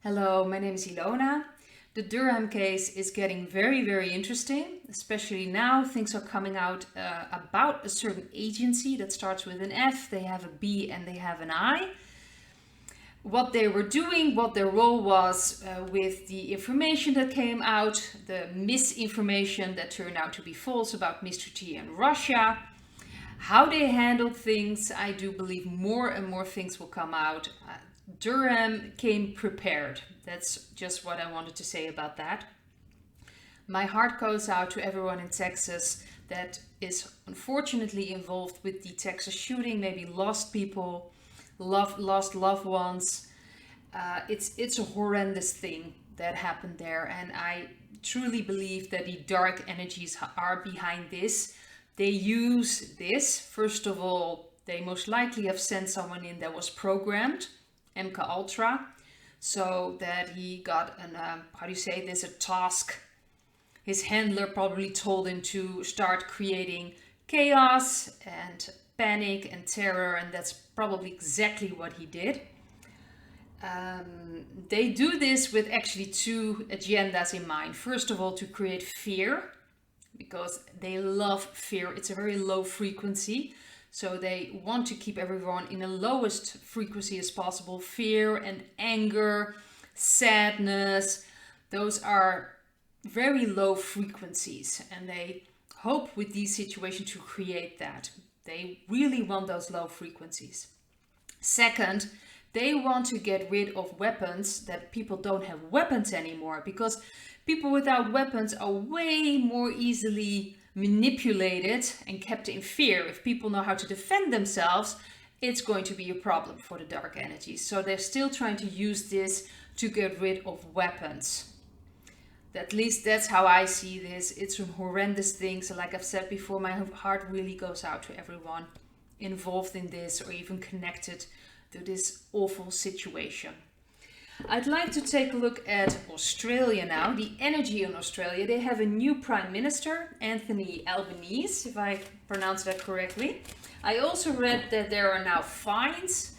Hello, my name is Ilona. The Durham case is getting very interesting, especially now things are coming out about a certain agency that starts with an F, they have a B and they have an I. What they were doing, what their role was with the information that came out, the misinformation that turned out to be false about Mr. T and Russia, how they handled things. I do believe more and more things will come out. Durham came prepared. That's just what I wanted to say about that. My heart goes out to everyone in Texas that is unfortunately involved with the Texas shooting, maybe lost people, lost loved ones. It's a horrendous thing that happened there, and I truly believe that the dark energies are behind this. They use this. First of all, they most likely have sent someone in that was programmed, MK Ultra, so that he got an how do you say this, a task. His handler probably told him to start creating chaos and panic and terror, and that's probably exactly what he did. They do this with actually two agendas in mind. First of all, to create fear, because they love fear. It's a very low frequency. So they want to keep everyone in the lowest frequency as possible. Fear and anger, sadness, those are very low frequencies. And they hope with these situations to create that. They really want those low frequencies. Second, they want to get rid of weapons, that people don't have weapons anymore, because people without weapons are way more easily manipulated and kept in fear. If people know how to defend themselves, it's going to be a problem for the dark energies. So they're still trying to use this to get rid of weapons. At least that's how I see this. It's a horrendous thing. So like I've said before, my heart really goes out to everyone involved in this or even connected to this awful situation. I'd like to take a look at Australia now, the energy in Australia. They have a new Prime Minister, Anthony Albanese, if I pronounce that correctly. I also read that there are now fines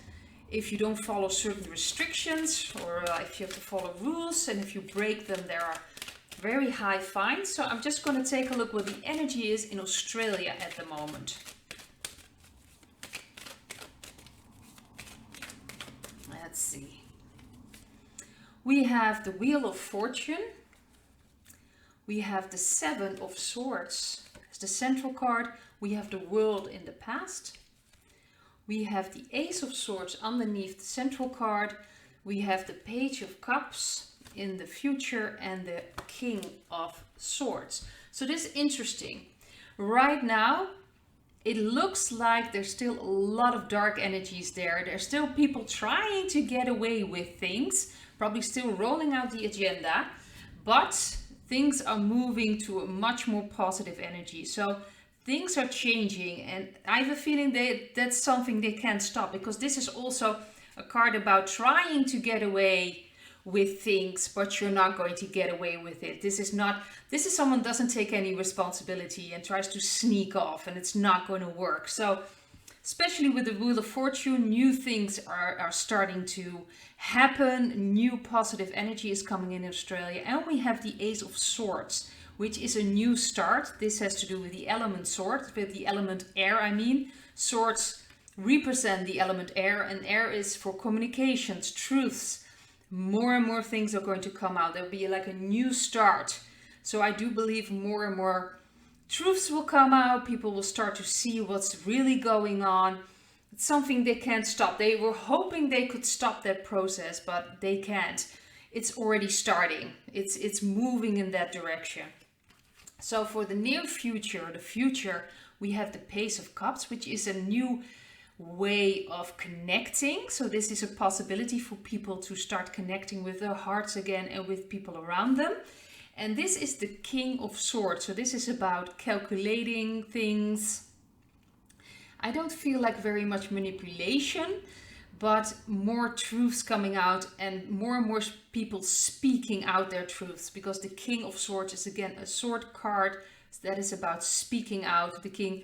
if you don't follow certain restrictions, or if you have to follow rules, and if you break them, there are very high fines. So I'm just going to take a look what the energy is in Australia at the moment. Let's see. We have the Wheel of Fortune. We have the Seven of Swords as the central card. We have the World in the past. We have the Ace of Swords underneath the central card. We have the Page of Cups in the future and the King of Swords. So this is interesting. Right now, it looks like there's still a lot of dark energies there. There's still people trying to get away with things, probably still rolling out the agenda, but things are moving to a much more positive energy. So things are changing, and I have a feeling that's something they can't stop, because this is also a card about trying to get away with things, but you're not going to get away with it. This is someone doesn't take any responsibility and tries to sneak off, and it's not going to work. So especially with the Wheel of Fortune, new things are starting to happen. New positive energy is coming in Australia. And we have the Ace of Swords, which is a new start. This has to do with the element sword, with the element air, I mean. Swords represent the element air, and air is for communications, truths. More and more things are going to come out. There'll be like a new start. So I do believe more and more truths will come out. People will start to see what's really going on. It's something they can't stop. They were hoping they could stop that process, but they can't. It's already starting. It's moving in that direction. So for the near future, we have the Page of Cups, which is a new way of connecting. So this is a possibility for people to start connecting with their hearts again and with people around them. And this is the King of Swords. So this is about calculating things. I don't feel like very much manipulation, but more truths coming out and more people speaking out their truths, because the King of Swords is again a sword card that is about speaking out. The king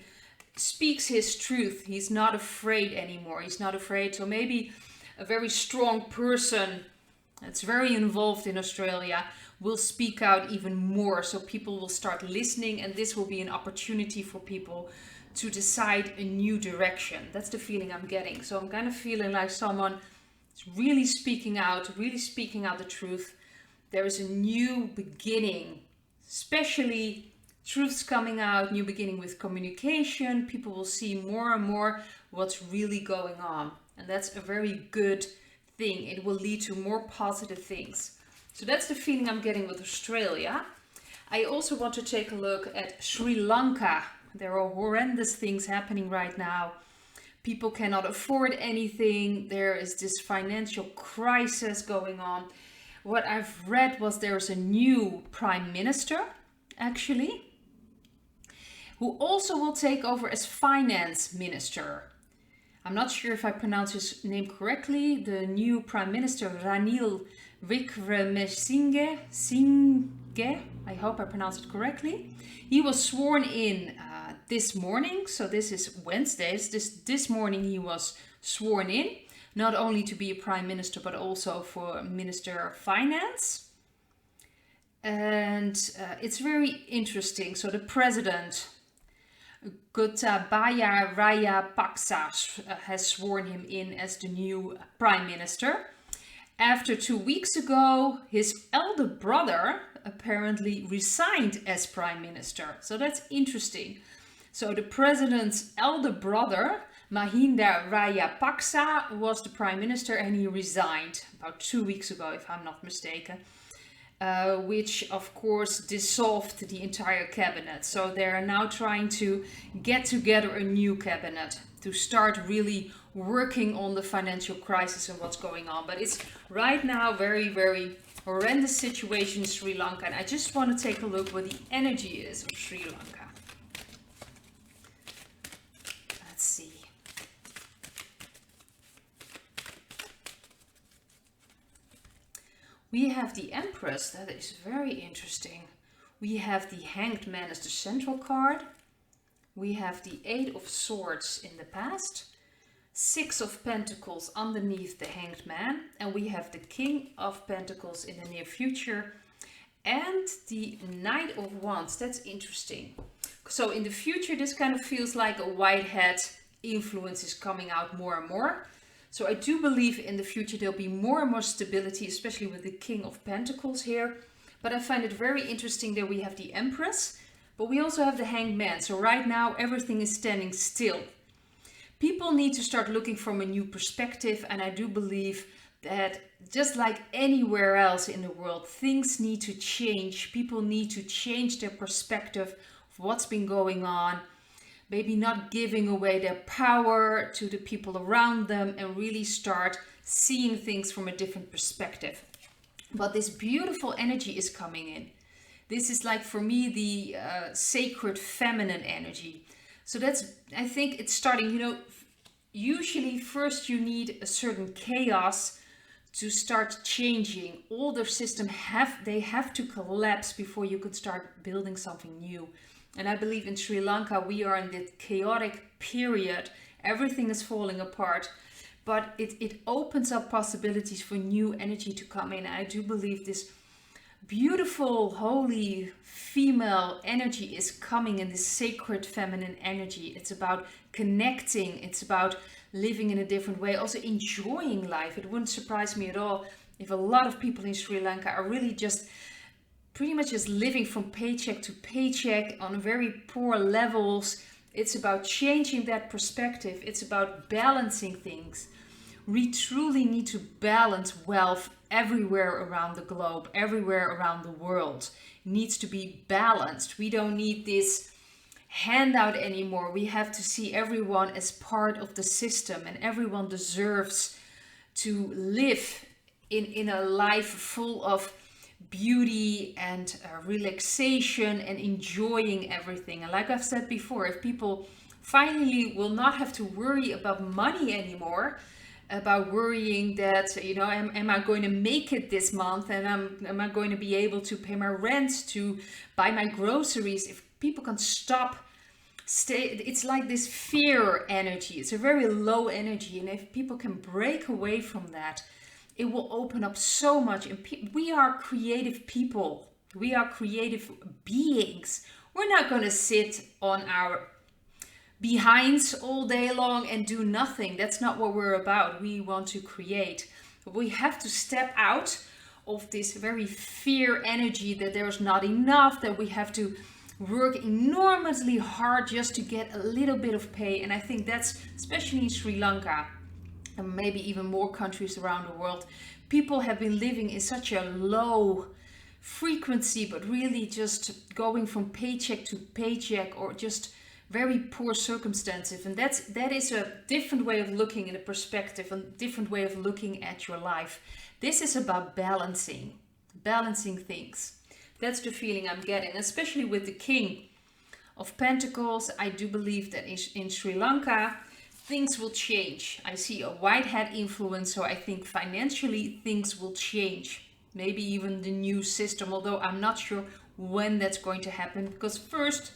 speaks his truth. He's not afraid anymore. He's not afraid. So maybe a very strong person It's very involved in Australia, will speak out even more. So people will start listening, and this will be an opportunity for people to decide a new direction. That's the feeling I'm getting. So I'm kind of feeling like someone is really speaking out the truth. There is a new beginning, especially truths coming out, new beginning with communication. People will see more and more what's really going on. And that's a very good thing. It will lead to more positive things. So that's the feeling I'm getting with Australia. I also want to take a look at Sri Lanka. There are horrendous things happening right now. People cannot afford anything. There is this financial crisis going on. What I've read was there's a new prime minister, actually, who also will take over as finance minister. I'm not sure if I pronounce his name correctly. The new prime minister, Ranil Wickremesinghe, I hope I pronounced it correctly. He was sworn in this morning, so this is Wednesday. This morning he was sworn in, not only to be a prime minister, but also for Minister of Finance. And it's very interesting. So the president, Gotabaya Rajapaksa, has sworn him in as the new prime minister. After 2 weeks ago, his elder brother apparently resigned as prime minister. So that's interesting. So the president's elder brother, Mahinda Rajapaksa, was the prime minister, and he resigned about 2 weeks ago, if I'm not mistaken. Which of course dissolved the entire cabinet. So they are now trying to get together a new cabinet to start really working on the financial crisis and what's going on. But it's right now very, very horrendous situation in Sri Lanka. And I just want to take a look what the energy is of Sri Lanka. Let's see. We have the Empress. That is very interesting. We have the Hanged Man as the central card. We have the Eight of Swords in the past. Six of Pentacles underneath the Hanged Man. And we have the King of Pentacles in the near future. And the Knight of Wands. That's interesting. So in the future, this kind of feels like a white hat influence is coming out more and more. So I do believe in the future there'll be more and more stability, especially with the King of Pentacles here. But I find it very interesting that we have the Empress, but we also have the Hanged Man. So right now everything is standing still. People need to start looking from a new perspective, and I do believe that just like anywhere else in the world, things need to change. People need to change their perspective of what's been going on. Maybe not giving away their power to the people around them, and really start seeing things from a different perspective. But this beautiful energy is coming in. This is like, for me, the sacred feminine energy. So that's, I think it's starting, usually first you need a certain chaos to start changing. All the system they have to collapse before you could start building something new. And I believe in Sri Lanka, we are in this chaotic period. Everything is falling apart, but it opens up possibilities for new energy to come in. I do believe this beautiful, holy female energy is coming in, this sacred feminine energy. It's about connecting. It's about living in a different way, also enjoying life. It wouldn't surprise me at all if a lot of people in Sri Lanka are really just pretty much just living from paycheck to paycheck on very poor levels. It's about changing that perspective. It's about balancing things. We truly need to balance wealth everywhere around the globe, everywhere around the world. It needs to be balanced. We don't need this handout anymore. We have to see everyone as part of the system, and everyone deserves to live in a life full of beauty and relaxation and enjoying everything. And like I've said before, if people finally will not have to worry about money anymore, about worrying that, am I going to make it this month, and am I going to be able to pay my rent, to buy my groceries? If people can stop, it's like this fear energy. It's a very low energy, and if people can break away from that, it will open up so much. And we are creative people. We are creative beings. We're not going to sit on our behinds all day long and do nothing. That's not what we're about. We want to create. But we have to step out of this very fear energy that there's not enough, that we have to work enormously hard just to get a little bit of pay. And I think that's, especially in Sri Lanka, and maybe even more countries around the world, people have been living in such a low frequency, but really just going from paycheck to paycheck, or just very poor circumstances. And that is a different way of looking in a perspective, a different way of looking at your life. This is about balancing things. That's the feeling I'm getting, especially with the King of Pentacles. I do believe that in Sri Lanka, things will change. I see a white hat influence, so I think financially things will change. Maybe even the new system, although I'm not sure when that's going to happen, because first,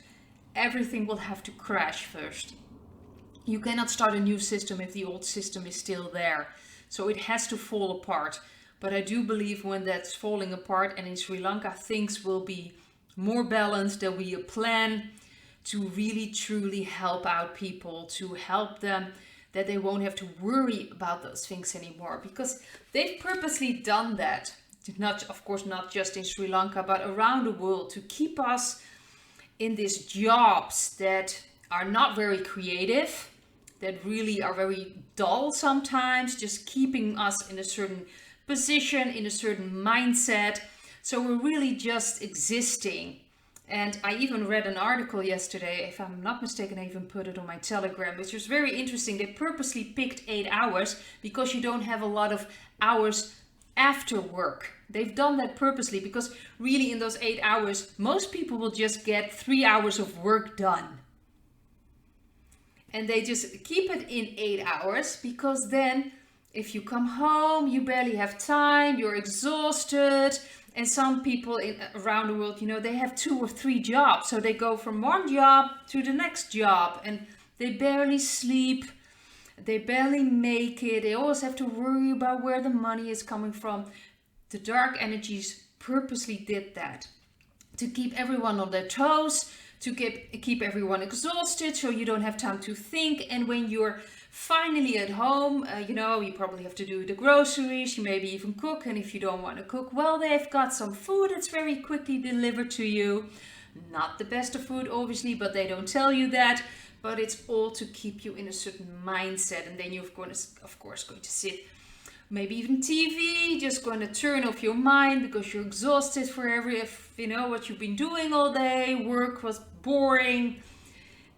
everything will have to crash first. You cannot start a new system if the old system is still there. So it has to fall apart. But I do believe when that's falling apart, and in Sri Lanka things will be more balanced, there'll be a plan to really truly help out people, to help them, that they won't have to worry about those things anymore, because they've purposely done that. Not, of course, not just in Sri Lanka, but around the world, to keep us in these jobs that are not very creative, that really are very dull sometimes, just keeping us in a certain position, in a certain mindset. So we're really just existing. And I even read an article yesterday, if I'm not mistaken, I even put it on my Telegram, which was very interesting. They purposely picked 8 hours because you don't have a lot of hours after work. They've done that purposely because really in those 8 hours, most people will just get 3 hours of work done. And they just keep it in 8 hours, because then if you come home, you barely have time, you're exhausted. And some people around the world, you know, they have 2 or 3 jobs. So they go from one job to the next job, and they barely sleep. They barely make it. They always have to worry about where the money is coming from. The dark energies purposely did that to keep everyone on their toes, to keep everyone exhausted, so you don't have time to think. And when you're finally at home, you probably have to do the groceries, you maybe even cook. And if you don't want to cook, well, they've got some food that's very quickly delivered to you. Not the best of food, obviously, but they don't tell you that. But it's all to keep you in a certain mindset. And then you're of course going to sit, maybe even TV, just going to turn off your mind because you're exhausted for what you've been doing all day. Work was boring.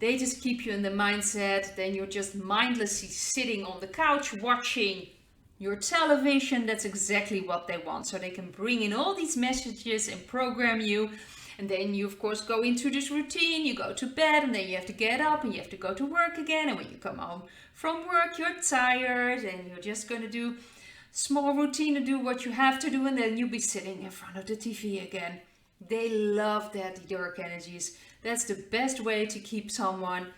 They just keep you in the mindset. Then you're just mindlessly sitting on the couch watching your television. That's exactly what they want. So they can bring in all these messages and program you. And then you, of course, go into this routine. You go to bed, and then you have to get up and you have to go to work again. And when you come home from work, you're tired and you're just going to do small routine to do what you have to do. And then you'll be sitting in front of the TV again. They love that, dark energies. That's the best way to keep someone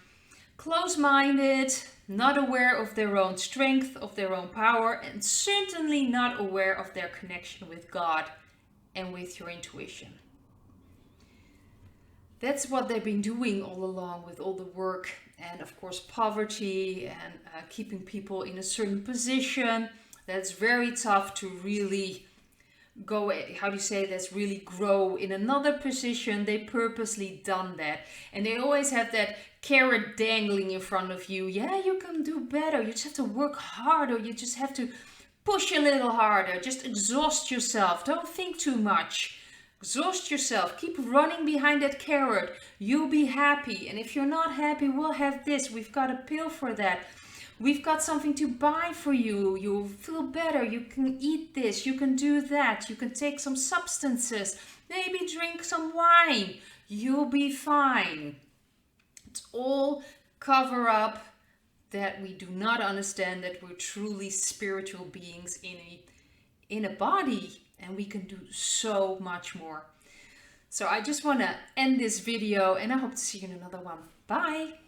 close-minded, not aware of their own strength, of their own power, and certainly not aware of their connection with God and with your intuition. That's what they've been doing all along with all the work and, of course, poverty and keeping people in a certain position. That's very tough to really that's really grow in another position. They purposely done that. And they always have that carrot dangling in front of you. Yeah, you can do better. You just have to work harder. You just have to push a little harder. Just exhaust yourself. Don't think too much. Exhaust yourself. Keep running behind that carrot. You'll be happy. And if you're not happy, we'll have this. We've got a pill for that. We've got something to buy for you. You'll feel better. You can eat this. You can do that. You can take some substances. Maybe drink some wine. You'll be fine. It's all cover up that we do not understand that we're truly spiritual beings in a body. And we can do so much more. So I just want to end this video, and I hope to see you in another one. Bye.